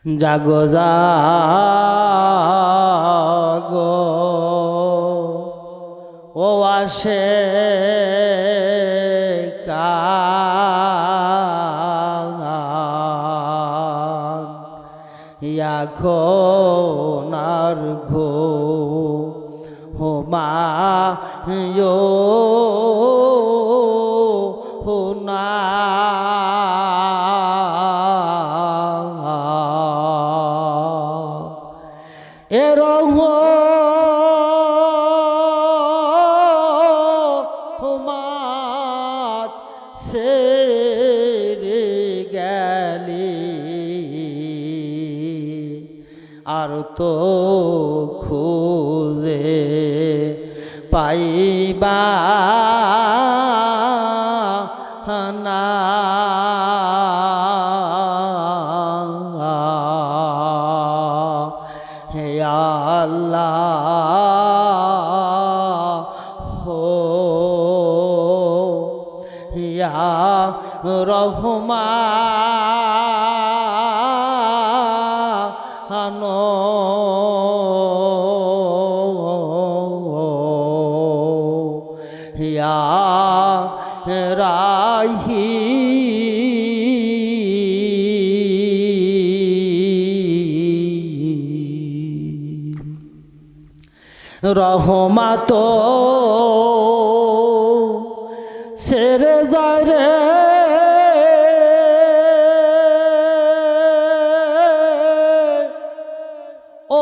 জাগো জাগো ও আসে কান এখন আর ঘুমায়ো না রহমত ছেড়ে গেলি আর তো খুঁজে পাইবা না হে আল্লাহ হো ইয়া রহমান ইয়া রাহিম রহমত ছেড়ে যায় রে ও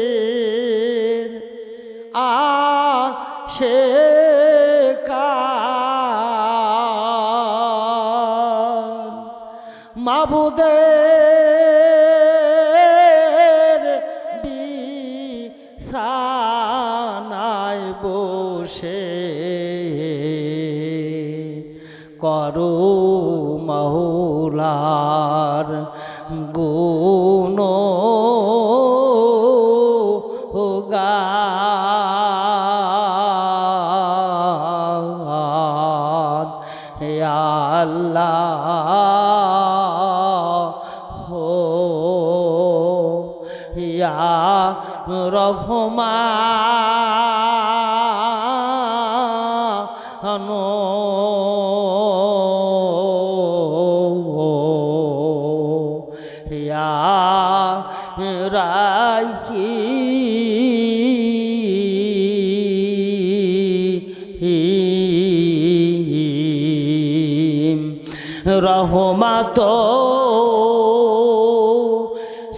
মুর্শিদের আশিকান মাবুদের বিছানায় বসে করো মাওলার গুণ গান হে আল্লাহ হো ইয়া রহমান ইয়া রাহিম রহমত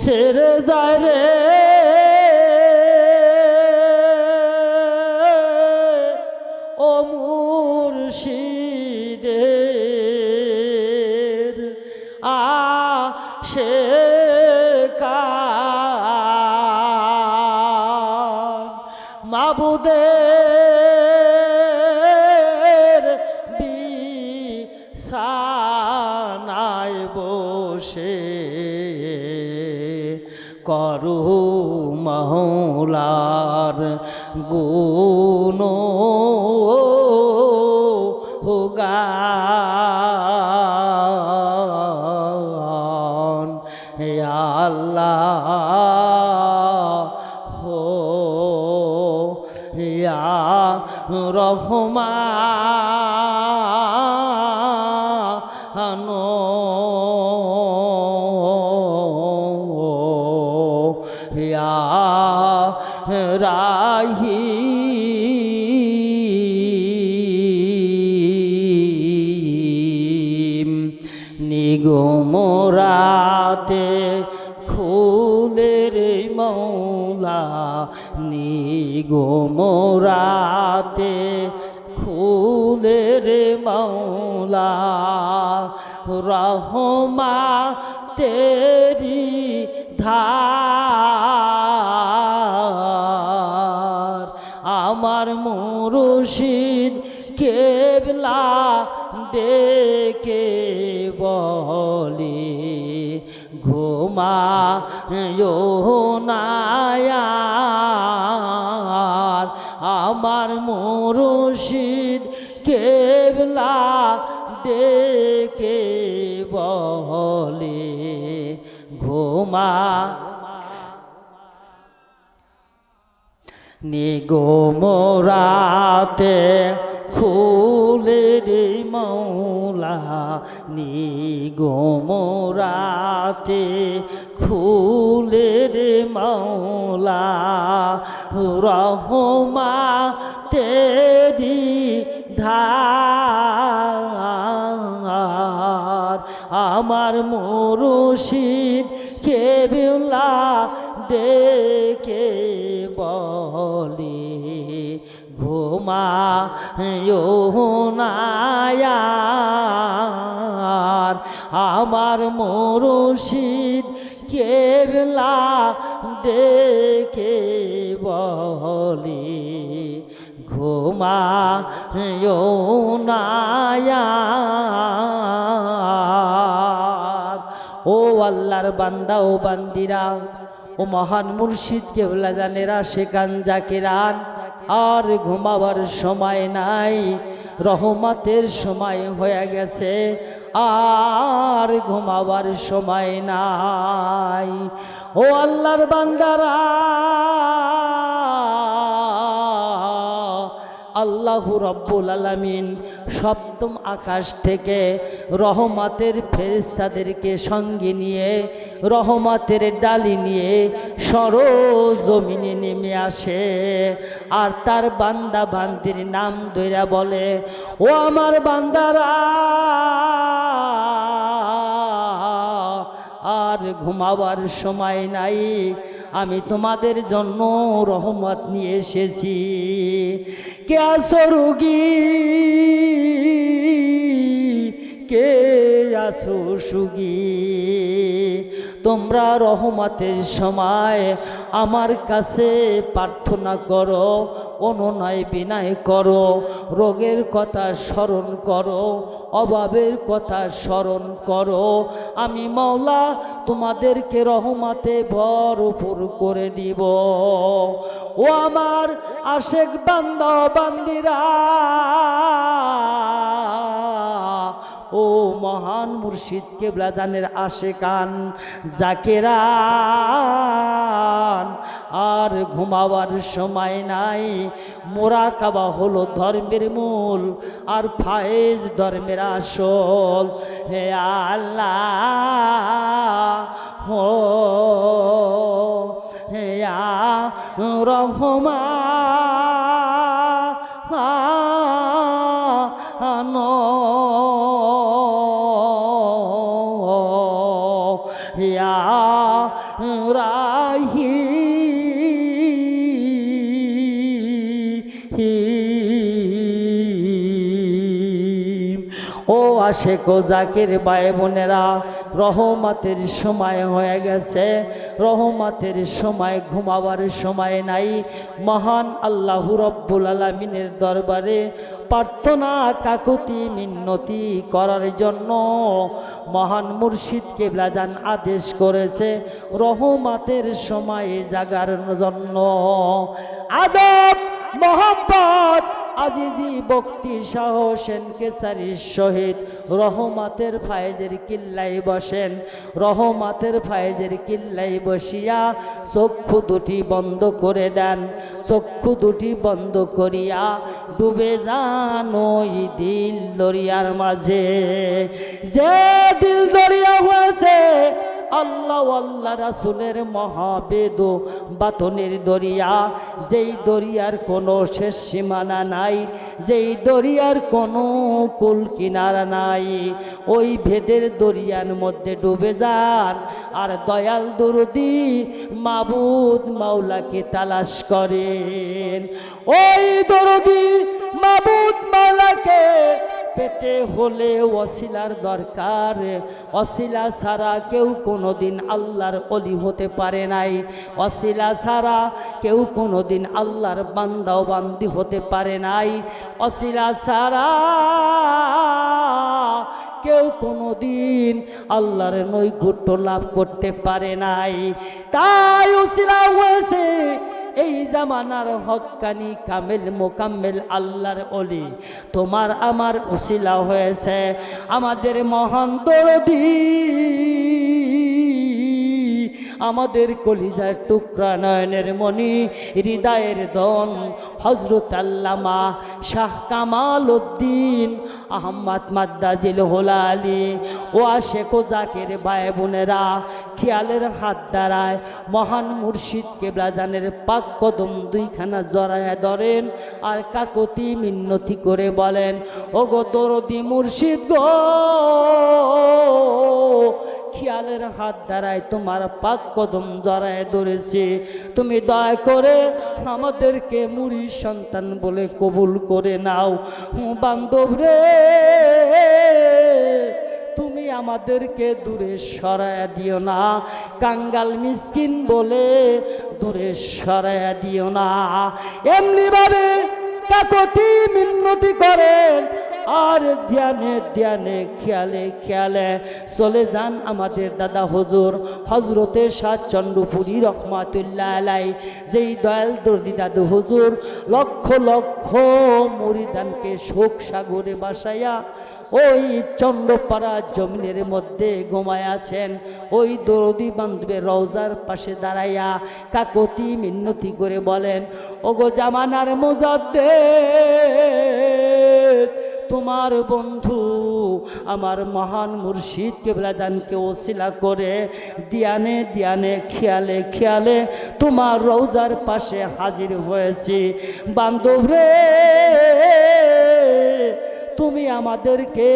ছেড়ে যায় রে ও মুর্শিদের আশিকান মাবুদের বিছানায় বসে করু মাওলার গুণ গান হে আল্লাহ হো ইয়া রহমান ইয়া রাহিম নিগমরাতে খুলে রে মৌলা নিগমরাতে খুলে রে মৌলা রহমা তেরি ধার আমার মুর্শিদ কেবলা ডেকে বলে ঘুমায়ো না আমার মুর্শিদ কেবলা ডেকে বলে ঘুমা নিগমরাতে খুলে রে মৌলা নিগমরাতে খুলে রে মৌলা রহমা তেরি ধার আমার মুর্শিদ কেবলা ডেকে বলে ঘুমা নায়ার আমার মুর্শিদ কেবলা ডেকে বলে ঘুমা নায়ার ও আল্লাহর বান্দা ও বান্দিরা ও মহান মুর্শিদ কেবলা জানেরা সেখান জাকিরান আর ঘুমাবার সময় নাই রহমতের সময় হয়ে গেছে আর ঘুমাবার সময় নাই ও আল্লাহর বান্দারা আল্লাহু রব্বুল আলামিন সপ্তম আকাশ থেকে রহমতের ফেরেশতাদেরকে সঙ্গে নিয়ে রহমতের ডালি নিয়ে সরজমিনে নেমে আসে আর তার বান্দা বান্দির নাম ধইরা বলে ও আমার বান্দারা আর ঘুমাবার সময় নাই আমি তোমাদের জন্য রহমত নিয়ে এসেছি কে আছো রোগী কে আছো সুগী তোমরা রহমতের সময় আমার কাছে প্রার্থনা করো অনুনয় বিনয় করো রোগের কথা স্মরণ করো অভাবের কথা স্মরণ করো আমি মাওলা তোমাদেরকে রহমতে ভরপুর করে দিব ও আমার আশেক বান্দা বান্দিরা ও মহান মুর্শিদ কেবলা দানের আশেকান জাকেরান আর ঘুমাবার সময় নাই মোরাকাবা হলো ধর্মের মূল আর ফায়েজ ধর্মের আসল হে আল্লাহ হো হে রহমান ইয়া রাহিম ও আশেক ও জাকির ভাই বোনেরা রহমতের সময় হয়ে গেছে রহমতের সময় ঘুমাবার সময় নাই মহান আল্লাহু রব্বুল আলামিনের দরবারে প্রার্থনা কাকুতি মিন্নতি করার জন্য মহান মুর্শিদ কেবলা জান আদেশ করেছে রহমতের সময় জাগার জন্য আদব মোহাম্মদ আজিজি বক্তি শাহ হোসেন কেসারির শহীদ রহমতের ফায়েজের কিল্লাই বসেন রহমতের ফায়েজের কিল্লাই বসিয়া চক্ষু দুটি বন্ধ করে দেন চক্ষু দুটি বন্ধ করিয়া ডুবে যান ওই দিল দরিয়ার মাঝে যে দিল দরিয়া হয়েছে আল্লাহ আল্লাহ রাসূলের মহাবেদ বাতনের দরিয়া যেই দরিয়ার কোনো শেষ সীমানা নাই যেই দরিয়ার কোনো কুল কিনারা নাই ওই ভেদের দরিয়ার মধ্যে ডুবে যান আর দয়াল দরদি মাবুদ মাওলাকে তালাশ করেন ওই দরদি মাবুদ মাওলাকে পেতে হলে ওসিলার দরকার ওসিলা ছাড়া কেউ কোনোদিন আল্লাহর ওলি হতে পারে নাই ওসিলা ছাড়া কেউ কোনোদিন আল্লাহর বান্দা ও বান্দি হতে পারে নাই ওসিলা ছাড়া কেউ কোনোদিন আল্লাহর নৈকট্য লাভ করতে পারে নাই তাই ওসিলা হয়েছে এই জামানার হক্কানি কামেল মোকাম্মেল আল্লাহর ওলি তোমার আমার উসিলা হয়েছে আমাদের মহান দরদি আমাদের কলিজার টুকরা নয়নের মণি হৃদয়ের দন হযরত আল্লামা শাহ কামাল উদ্দিন আহমদ মাদ্দাজিল হোলালি ও আশেক ও জাকের ভাই বোনেরা খেয়ালের হাত দ্বারায় মহান মুর্শিদ কেবলাজানের পাক কদম দুইখানা জড়ায় ধরেন আর কাকতি মিন্নতি করে বলেন ও গো দরদি মুর্শিদ গো খেয়ালের হাত দ্বারায় তোমার পাক কদম জড়ায় ধরেছে তুমি দয়া করে আমাদেরকে মুরিদ সন্তান বলে কবুল করে নাও বান্ধব রে তুমি আমাদেরকে দূরে সরায়া দিও না কাঙ্গাল মিসকিন বলে দূরে সরায়া দিও না এমনি ভাবে কাকতি মিন্নতি করেন আর ধ্যানে ধ্যানে খেয়ালে খেয়ালে চলে যান আমাদের দাদা হুজুর হজরতে শাহ চন্দ্রপুরী রহমাতুল্লাহ আলাই যেই দয়াল দর্দি দাদু হুজুর লক্ষ লক্ষ মুরিদানকে শোক সাগরে বাসাইয়া ওই চন্দ্রপাড়া জমিনের মধ্যে ঘুমায় আছেন ওই দরদি বান্ধবের রওজার পাশে দাঁড়াইয়া কাকতি মিন্নতি করে বলেন ওগো জামানার মুজাদ্দেদ তোমার বন্ধু আমার মহান মুর্শিদ কেবলাদানকে ওসিলা করে দিয়ানে দিয়ানে খেয়ালে খেয়ালে তোমার রওজার পাশে হাজির হয়েছি বান্ধব রে তুমি আমাদেরকে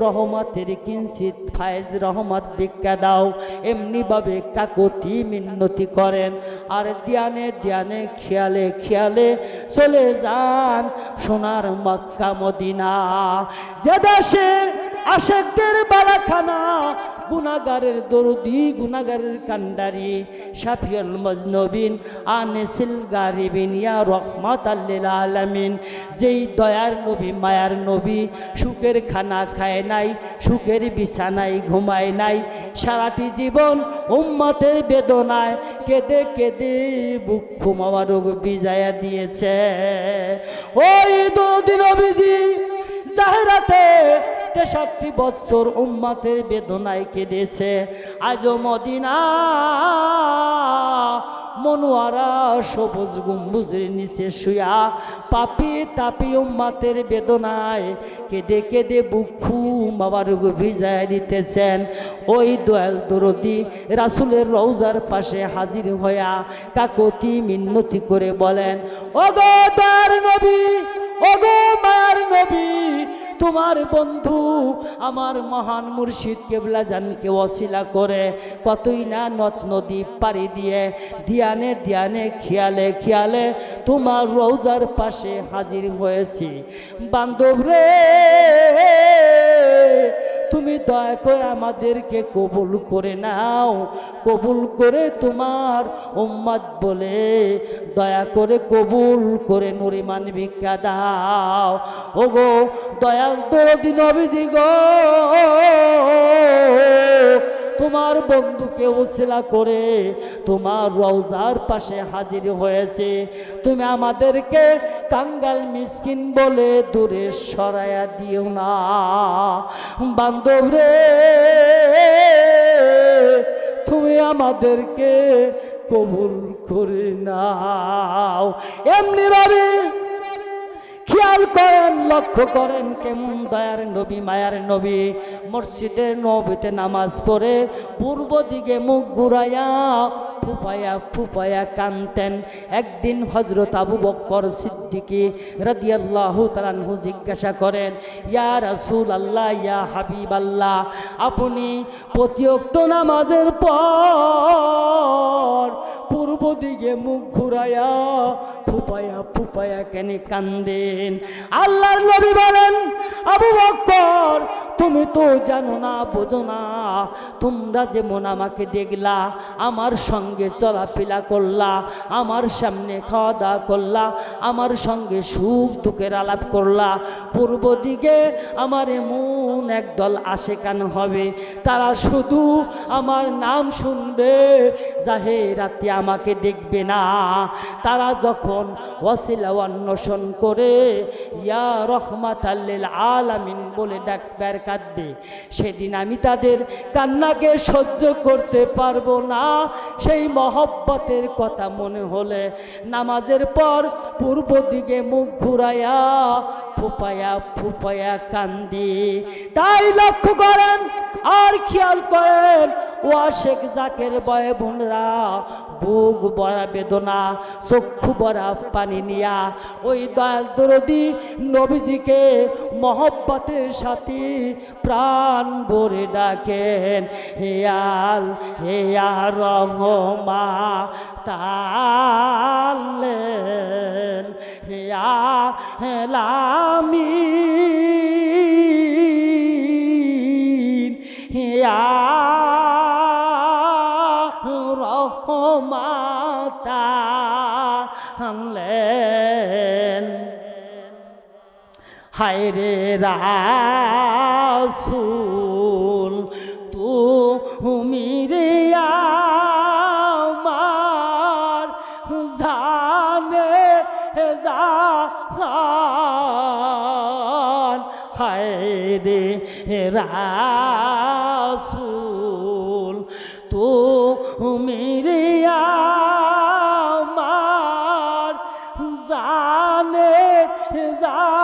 রহমতের কিঞ্চিত ফায়েজ রহমত ভিক্ষা দাও এমনিভাবে কাকতি মিন্নতি করেন আর ধ্যানে ধ্যানে খেয়ালে খেয়ালে চলে যান সোনার মক্কা মদিনা যে দেশে আশেকদের বালাখানা গুনাহগারের দরদি গুনাহগারের কান্ডারি শাফিউল মুজনবিন আনিসুল গারিবিন ইয়া রাহমাতাল লিল আলামিন যেই দয়ার নবী মায়ার নবী সুখের খানা খায় নাই সুখের বিছানায় ঘুমায় নাই সারাটি জীবন উম্মতের বেদনায় কেঁদে কেঁদে বুক ফুমাওয়া রোগ বিজায়া দিয়েছে ওই দরদি নবীজি জাহেরাতে 63 বছর উম্মতের বেদনায় কেঁদেছে আজও মদিনা মনোয়ারা সবুজ গম্বুজের নিচে শুয়া পাপি তাপি উম্মতের বেদনায় কেঁদে কেঁদে বুক বাবার ভিজায় দিতেছেন ওই দয়াল দরদি রাসূলের রওজার পাশে হাজির হইয়া কাকতি মিন্নতি করে বলেন ওগো দয়ার নবী ওগো মায়ার নবী তোমার বন্ধু আমার মহান মুর্শিদ কেবলাজানকে ওসিলা করে কতই না নদ নদী পাড়ি দিয়ে ধ্যানে ধ্যানে খেয়ালে খেয়ালে তোমার রওজার পাশে হাজির হয়েছি বান্ধব রে তুমি দয়া করে আমাদেরকে কবুল করে নাও কবুল করে তোমার উম্মত বলে দয়া করে কবুল করে নুরিমান ভিক্ষা দাও ওগো দয়াল দরদি নবীজি গো তোমার বন্ধুকে ওসিলা করে তোমার রওজার পাশে হাজির হয়েছে তুমি আমাদেরকে কাঙ্গাল মিসকিন বলে দূরে সরায়া দিও না বান্ধব রে তুমি আমাদেরকে কবুল করে নাও এমনি ভাবে খেয়াল করেন লক্ষ্য করেন কেমন দয়ার নবী মায়ার নবী মসজিদের নবীতে নামাজ পড়ে পূর্ব দিকে মুখ ঘুরাইয়া ফুপায়া ফুপায়া কানতেন একদিন হযরত আবু বকর সিদ্দিকী রাদিয়াল্লাহু তাআলা আনহু জিজ্ঞাসা করেন ইয়া রাসূলুল্লাহ ইয়া হাবিবাল্লাহ আপনি প্রতি ওয়াক্ত নামাজের পর পূর্ব দিকে মুখ ঘুরাইয়া ফুপায়া ফুপায়া কেন কান্দেন আল্লাহর নবী বলেন আবু বকর তুমি তো জানো না, বোঝো না। তোমরা যেমন আমাকে দেখলা, আমার সঙ্গে চলাফেরা করলা, আমার সামনে খাওয়া দাওয়া করলা, আমার সঙ্গে সুখ দুঃখের আলাপ করলা, পূর্ব দিকে আমার এমন একদল আশেকান হবে, তারা শুধু আমার নাম শুনবে, জাহেরাতে আমাকে দেখবে না। তারা যখন ওয়াসিলা অন্বেষণ করে ইয়া রহমাতাল লিল আলামিন বলে ডাকবার কাঁদবে, সেদিন আমি তাদের কান্নাকে সহ্য করতে পারবো না। সেই মহব্বতের কথা মনে হলে নামাজের পর পূর্ব দিকে মুখ ঘুরাইয়া ফুপায়া ফুপায়া কান্দি। তাই লক্ষ্য করেন আর খেয়াল করেন, ও আশেক জাকের বয়ে বোনরা, বুক ভরা বেদনা, চক্ষু ভরা পানি নিয়া ওই দয়াল দরদি নবীজিকে মহব্বতের সাথে প্রাণ ভরে ডাকেন, হে আল হে রহমা তাল্লেন, হে আলামিন, হে রহমাতা আনলেন। হায়রে রাসূল তুমি রে আমার জানে জান, হায়রে রাসূল তুমি রে আমার জানে জান,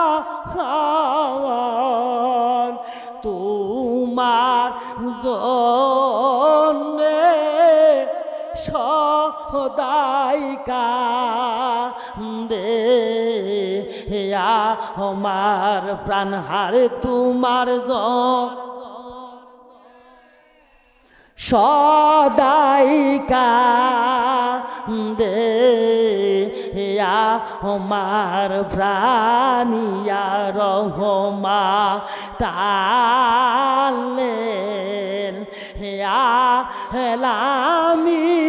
তোমার জন্যে সদাই কান্দে আমার প্রাণ হারে, তোমার সদাই কান্দে আমার প্রাণিয়া রহমা তাল্লেন, আলামিন,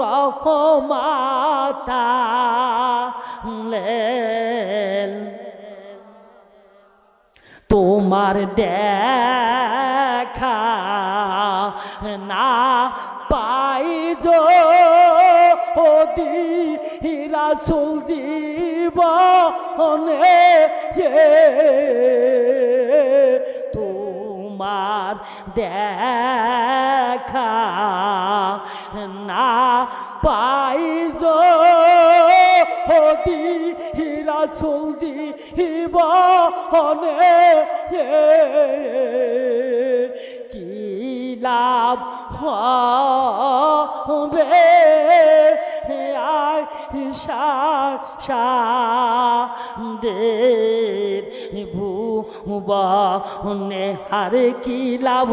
রহমাতা আনলেন। তোমার দেখা না পাই যদি রাসূল জীবনে, তোমার দেখা না পাই যদি রাসূল জীবনে, কি লাভ হবে আয়শা শাদের ভুবনে, আরে কি লাভ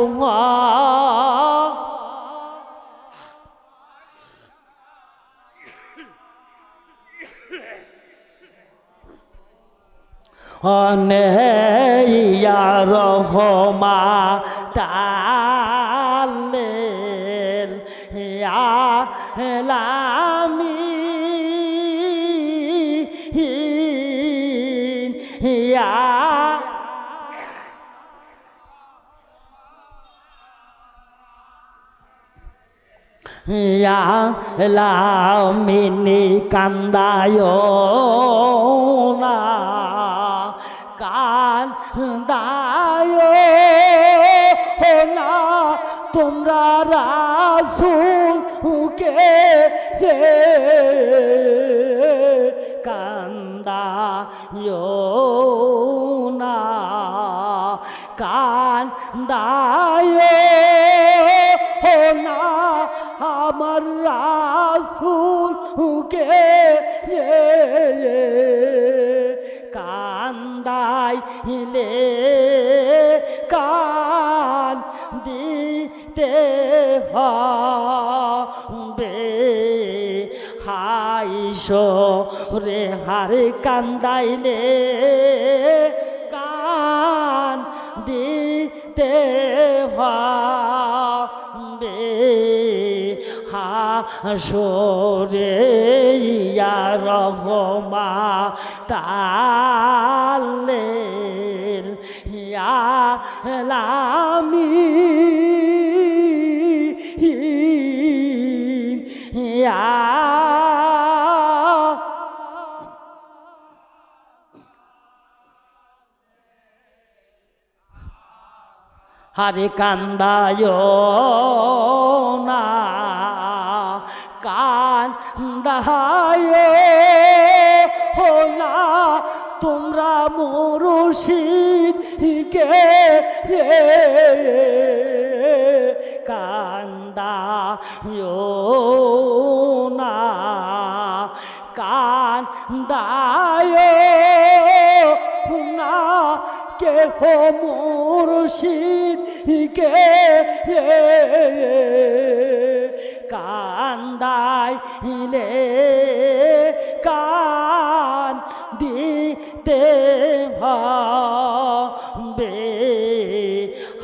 ইয়া রহমা তাল্লেন, ইয়া আলামিন, ইয়া আলামিনী কান্দায় না, কান্দায় না তোমরা রাসূলকে যে কান্দায় না, কান্দায় না আমার রাসূলকে কান্দাইলে কান দিতে হবে, হাই হাসরে হারে কান্দাইলে কান দিতে হবে হাসরে ইয়া রহমান তাল্লেল ইয়া লামিন ইয়া হারে কান্দায় না কান্দায় না তোমরা মুর্শিদকে কান্দায় না কান্দায় না কেহ মুর্শিদকে কান্দাইলে কান দিতে হবে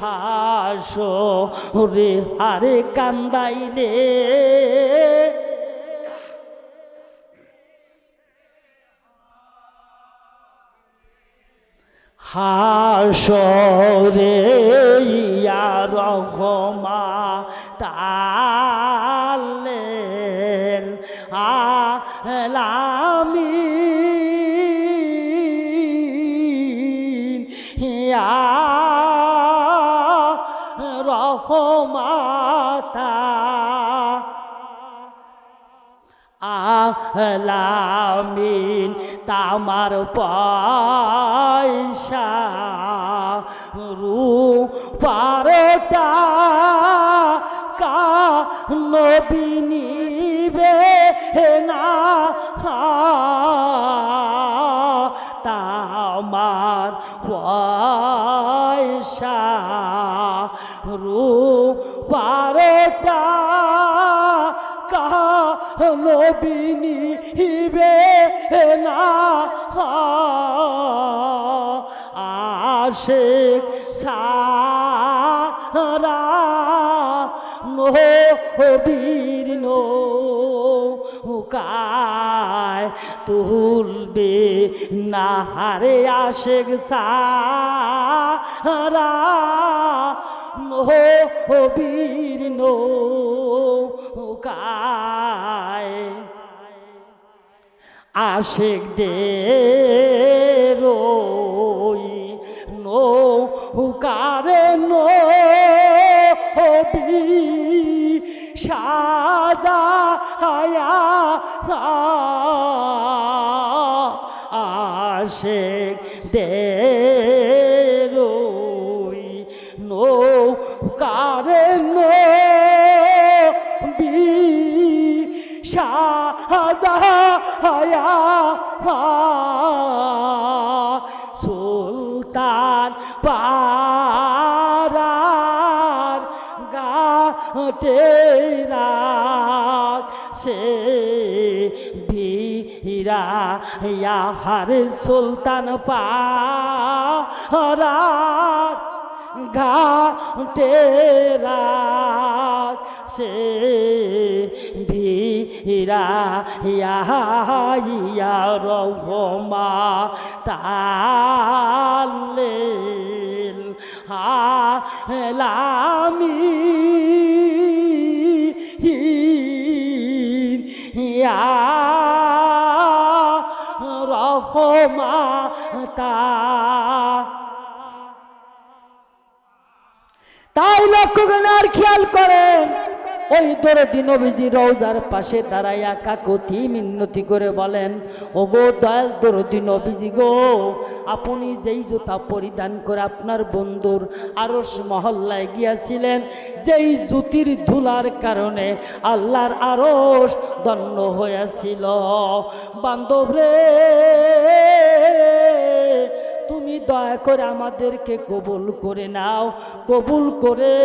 হাসরে হারে কান্দাইলে হাসরে ইয়া রহমান তাল্লেল আলামিন ইয়া রহমাতা আলামিন তামার পয়সা রূপার টাকা নবী নিবে না তামার পয়সা রূপার টাকা নবী নিবে না আশিক সারা নবীর নৌকায় তুলবে না হারে আশিক সারা নবীর নৌকায় আশিকদের নৌকারে নবী সাজায়া আশিকদের নৌকারে নবী সাজায়া সুলতান পারার গাটেরা সে ভিরা ইয়ার সুলতান পারার ঘাটেরা সে ভিরা ইয়া রহমান তাল্লেল আলামিন ইয়া রহমান তাই লক্ষ্য করেন আর খেয়াল করেন ওই দরদি নবীজি রওজার পাশে দাঁড়াইয়া কাকুতি মিন্নতি করে বলেন, ও গো দয়াল দরদি নবীজি গো, আপনি যেই জুতা পরিধান করে আপনার বন্ধুর আরশ মহল্লায় গিয়াছিলেন, যেই জুতির ধুলার কারণে আল্লাহর আরশ দণ্ড হয়েছিল, বান্ধব রে তুমি দয়া করে আমাদেরকে কবুল করে নাও, কবুল করে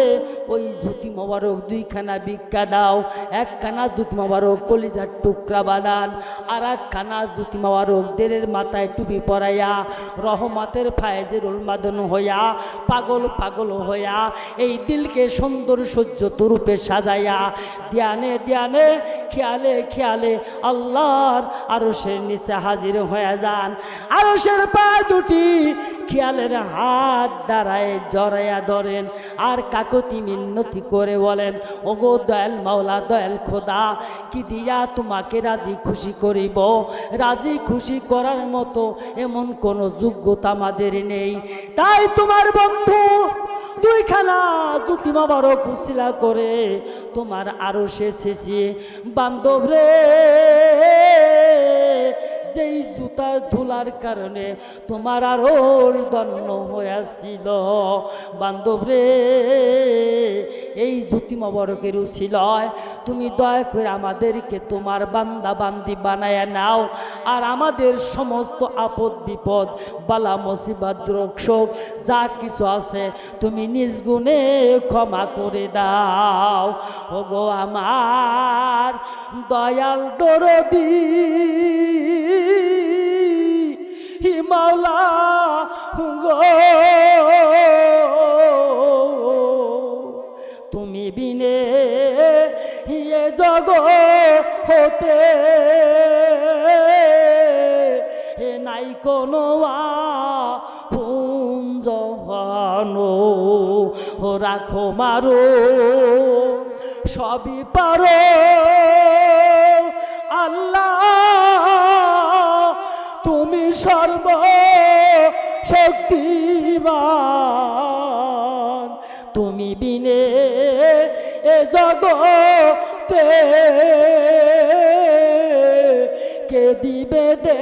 ওই জুতি মোবারক দুইখানা ভিক্ষা দাও, একখানা জুতি মোবারক কলিজার টুকরা বানান, আর একখানা জুতি মোবারক দেরের মাথায় টুপি পরাইয়া রহমতের ফায়েজের উন্মাদন হইয়া পাগল পাগল হইয়া এই দিলকে সুন্দর সজ্জিত রূপে সাজাইয়া ধ্যানে ধ্যানে খেয়ালে খেয়ালে আল্লাহর আরশের নিচে হাজির হয়ে যান। আরশের পা দুটি খেয়ালের হাত দ্বারায় জড়াইয়া ধরেন আর কাকতি মিন্নতি করে বলেন, ওগো দয়াল মাওলা, দয়াল খোদা, কি দিয়া তোমাকে রাজি খুশি করিব? রাজি খুশি করার মতো এমন কোনো যোগ্যতা আমাদের নেই, তাই তোমার বন্ধু দুইখানা জুতি মোবারক উসিলা করে তোমার আরশে শেষে বান্ধব রে, যেই জুতার ধুলার কারণে তোমার আরশ দন্ন হয়েছিল, বান্ধব রে, এই জুতি মোবারকের উসিলায় তুমি দয়া করে আমাদেরকে তোমার বান্দা বান্দি বানায়া নাও, আর আমাদের সমস্ত আপদ বিপদ বালা মুসিবত রোগ শোক যা কিছু আছে তুমি নিজ গুণে ক্ষমা করে দাও। ওগো আমার দয়াল দরদি মাওলা গো, তুমি বিনে এ জগতে নাই কোনো পুঞ্জভানো, রাখো মারো সবই পারো আল্লাহ, তুমি সর্ব শক্তিমান, তুমি বিনে এ জগতে কে দিবে দে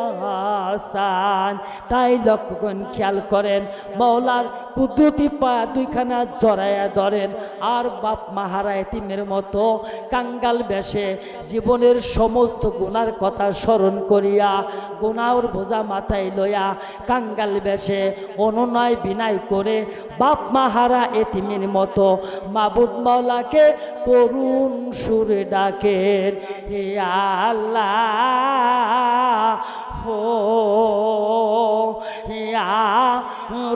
হাসান। তাই লক্ষ্যগণ খেয়াল করেন, মাওলার কুদরতি পা দুইখানা জড়াইয়া ধরেন আর বাপ মাহারা এতিমের মতো কাঙ্গাল বেশে জীবনের সমস্ত গুনার কথা স্মরণ করিয়া গুনার বোঝা মাথায় লইয়া কাঙ্গাল বেশে অনুনয় বিনয় করে বাপ মাহারা এতিমের মতো মাবুদ মাওলাকে করুণ সুরে ডাকেন, হে আল্লাহ হো ইয়া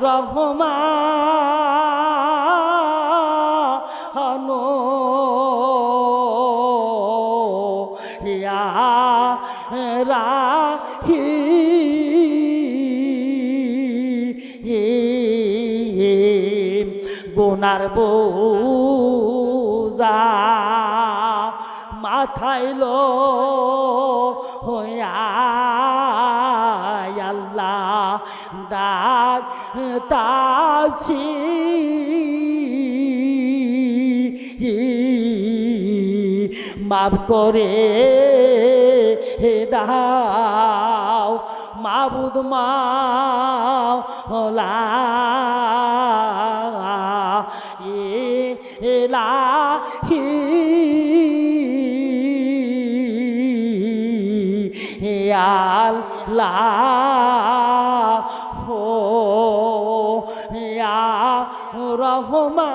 রহমান ইয়া রাহিম, গুনার বোঝা মাথায় লো হইয়া আল্লাহ ডাক তাসি, মাফ করে দাও মাবুদ মাওলা, ইলাহি আল্লাহ হো ইয়া রহমান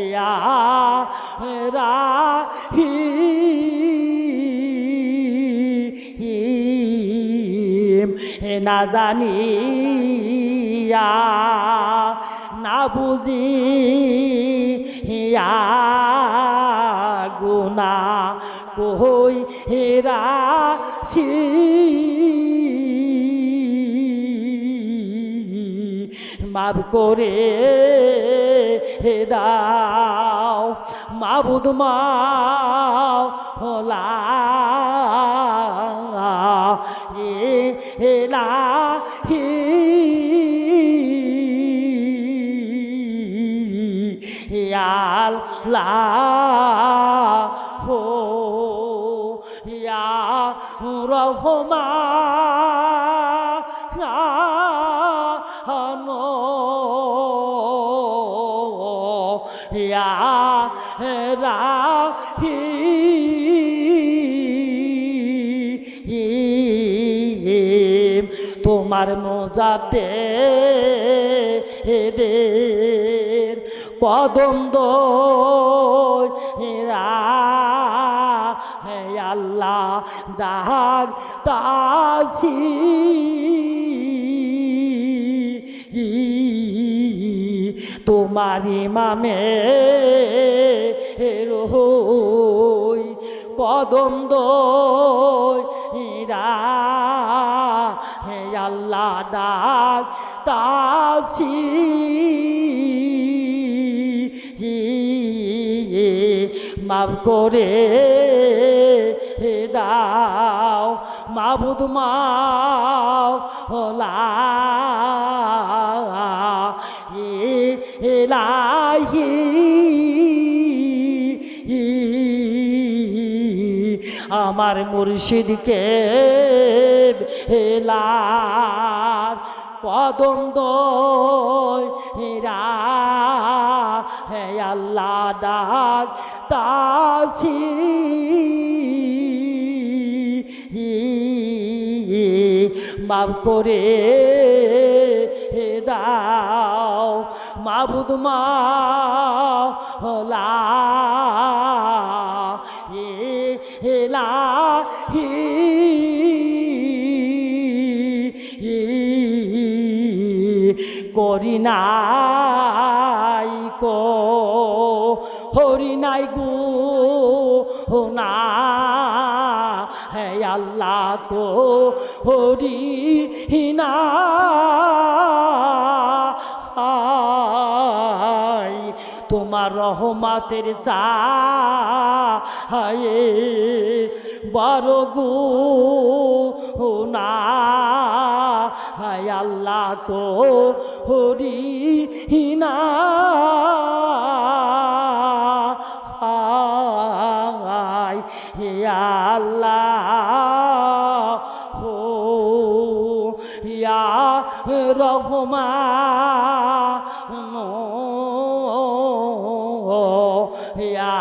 ইয়া রাহিম, না জানিয়া না বুঝিয়া গুনা কই হেরাছি, মাফ করে দাও মাবুদ মাওলা, ইলাহি আল্লাহ হো ইয়া রহমান ইয়া রাহিম, তোমার মুজাদ্দেদের কদম দোরা হে আল্লাহ ডাক তাছি তোমার ইমামে রোই কদম দোরা হে আল্লাহ ডাক তাছি মাফ করে দাও মাবুদ মাওলা ইলাহি আমার মুর্শিদকে হেলার কদম দোরা হে আল্লাহ ডাক তাছি মাফ করে দাও মাবুদ মাওলা ইলাহি করি নাই কো হরি নাই গো না হে আল্লাহ কো হরি না তোমার রহমতের ছায়ে বড় গুনাহ হায় আল্লাহ কো হরি না হে আল্লাহ হো ইয়া রহমান ইয়া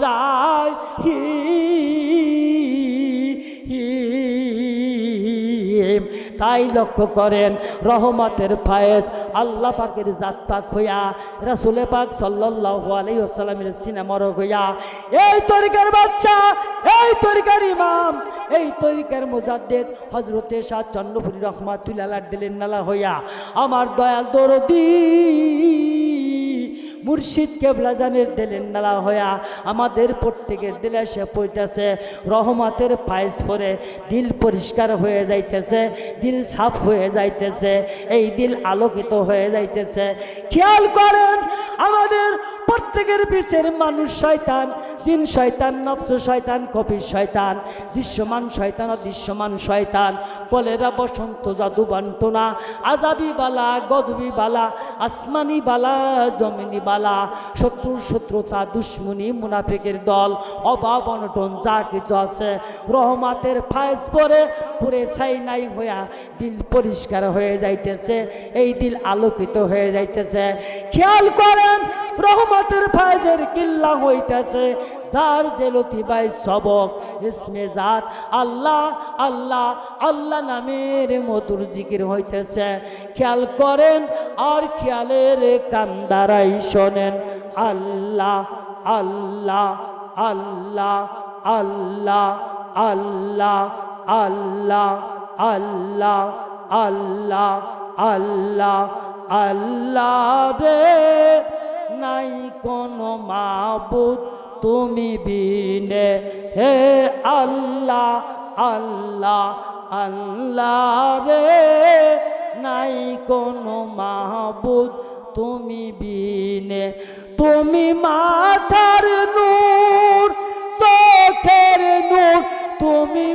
রাহিম। তাই লক্ষ্য করেন রহমতের ফায়েজ আল্লাহ পাকের জাত পাক হইয়া রাসূল পাক সাল্লাল্লাহু আলাইহি ওয়াসাল্লামের সিনা মরক হইয়া এই তরিকার বাদশা, এই তরিকার ইমাম, এই তরিকার মুজাদ্দিদ হযরতে শাহ চন্দ্রপুরী রহমাতুল্লাহ আলাইহি দিলেন নালা হইয়া আমার দয়াল দরদি মুর্শিদ কেবলা জানের দিলেন নালা হইয়া আমাদের প্রত্যেকের দিলে সে পড়তেছে রহমতের ফায়েজ পরে দিল পরিষ্কার হয়ে যাইতেছে, দিল সাফ হয়ে যাইতেছে, এই দিল আলোকিত হয়ে যাইতেছে। খেয়াল করেন আমাদের প্রত্যেকের পিছের মানুষ শয়তান, জিন শয়তান, নফস শয়তান, কবির শয়তান, দৃশ্যমান শয়তান, অদৃশ্যমান শয়তান, কলেরা, বসন্ত, জাদু, বান্টনা, আজাবি বালা, গজবি বালা, আসমানি বালা, জমিনি বালা, শত্রুর শত্রুতা, দুশ্মনী, মুনাফিকের দল, অভাব অনটন যা কিছু আছে রহমতের ফায়েজ পরে পুরে ছাই নাই হইয়া দিল পরিষ্কার হয়ে যাইতেছে, এই দিল আলোকিত হয়ে যাইতেছে। খেয়াল করেন রহমতের ফায়েজের কিল্লা হইতেছে যার যে লতিবাই সবক ইসমে জাত আল্লাহ আল্লাহ আল্লাহ নামের মধুর জিকির হইতেছে। খেয়াল করেন আর খেয়ালের কান্দারাই শোনেন আল্লাহ আল্লাহ আল্লাহ আল্লাহ আল্লাহ আল্লাহ আল্লাহ আল্লাহ আল্লাহ আল্লাহ রে নাই কোনো মাবুদ তুমি বিনে হে আল্লাহ আল্লাহ আল্লাহ রে নাই কোনো মাবুদ তুমি বিনে। তুমি মাথার নূর, চোখের নূর, তুমি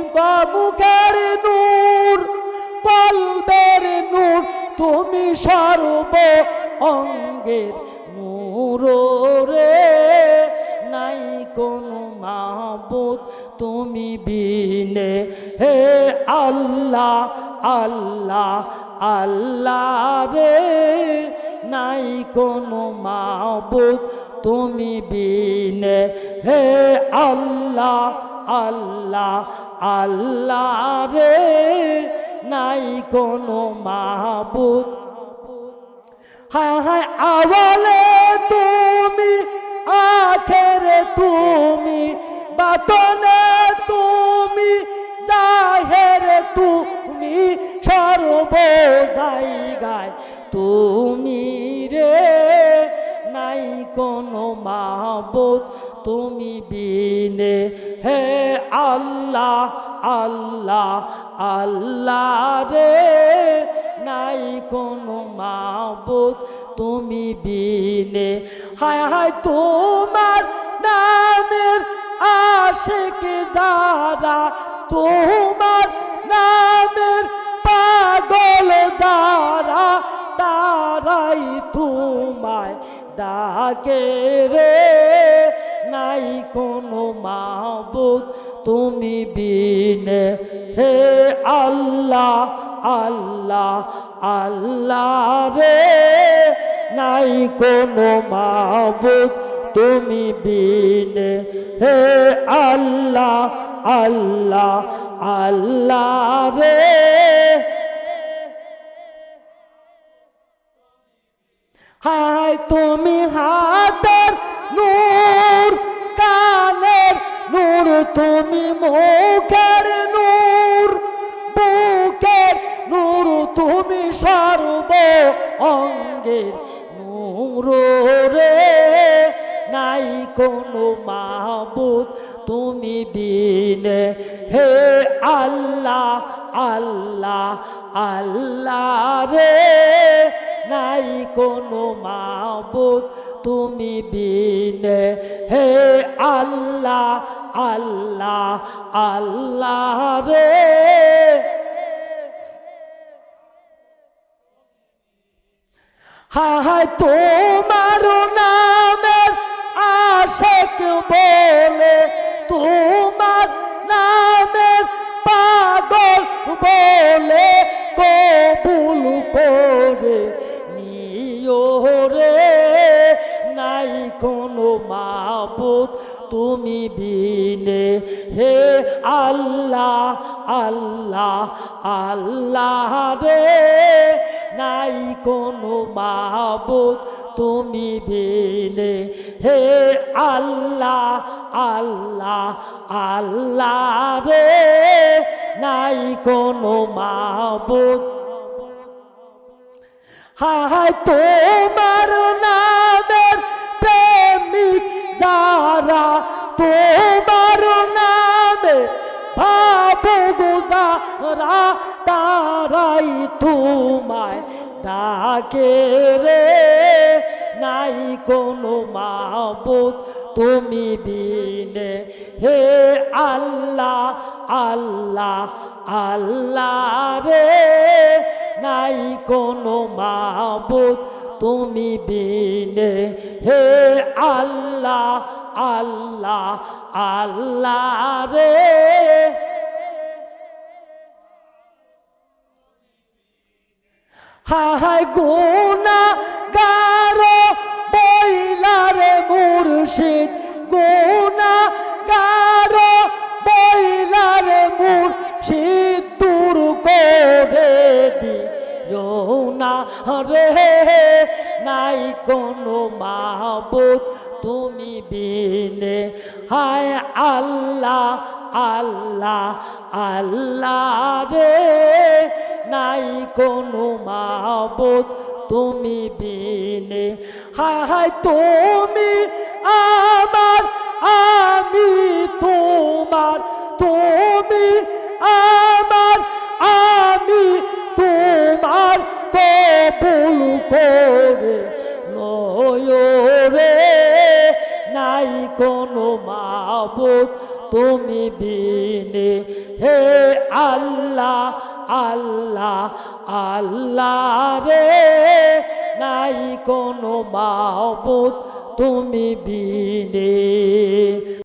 মুখের নূর, কলবের নূর, তুমি সর্ব অঙ্গের নূর রে নাই কোনো মাবুদ তুমি বিনে হে আল্লাহ আল্লাহ আল্লাহ রে নাই কোনো মাবুদ তুমি বিনে হে আল্লাহ আল্লাহ আল্লাহ রে নাই কোনো মাবুদ। হায় হায় আওয়ালে তুমি, আখেরে তুমি, বাতনে তুমি, জাহেরে তুমি, সর্ব জায়গায় তুমি রে, নাই কোনো মাবুদ তুমি বিনে। হে আল্লাহ আল্লাহ আল্লাহ রে, নাই কোনো মাবুদ তুমি বিনে। হায় হায় তোমার নামের আশিক যারা, তোমার নামের পাগল যারা, তারাই তোমায় ডাকে রে, নাই কোনো মাবুদ তুমি বিনে। হে আল্লাহ আল্লাহ আল্লাহ রে, নাই কোনো মাবুদ তুমি বিনে। হে আল্লাহ আল্লাহ আল্লাহ রে, হায় তুমি হাতের নূর, কানের নূর, তুমি মুখের নূর, বুকের নূর, তুমি সর্ব অঙ্গের নূর রে, নাই কোনো মাবুদ তুমি বিনে। হে আল্লাহ আল্লাহ আল্লাহ রে, নাই কোনো মাবুদ তুমি বিনে। হে আল্লাহ আল্লাহ আল্লাহ রে, হায় হায় তোমার নামের আশিক বলে, তোমার নামের পাগল বলে, কবুল করে নিও রে, নাই কোনো মাবুদ তুমি বিনে। হে আল্লাহ আল্লাহ আল্লাহ রে, নাই কোনো মাবুদ তুমি বিনে। হে আল্লাহ আল্লাহ আল্লাহ রে, নাই কোনো মাবুদ। হায় তোমার নামের প্রেমিক যারা, তোমার নামে ভাবুক যারা, তারাই তোমায় ডাকে রে, নাই কোনো মাবুদ তুমি বিনে। হে আল্লাহ আল্লাহ আল্লাহ রে, নাই কোনো মাবুদ তুমি বিনে। হে আল্লাহ আল্লাহ আল্লাহ রে, হায় গুনাহগার বইলারে মুর্শিদ, গুনাহগার বইলারে মুর্শিদ, দূর করে দিও না রে, নাই কোনো মাবুদ তুমি বিনে। হায় আল্লাহ আল্লাহ আল্লাহ রে, নাই কোনো মাবুদ তুমি বিনে। হায় হায় তুমি আমার, আমি তোমার, তুমি আমার, আমি তোমার, কবুল করে লয় রে, নাই কোনো মাবুদ তুমি বিনে। হে আল্লাহ আল্লাহ আল্লাহ রে, নাই কোনো মাবুদ তুমি বিনে।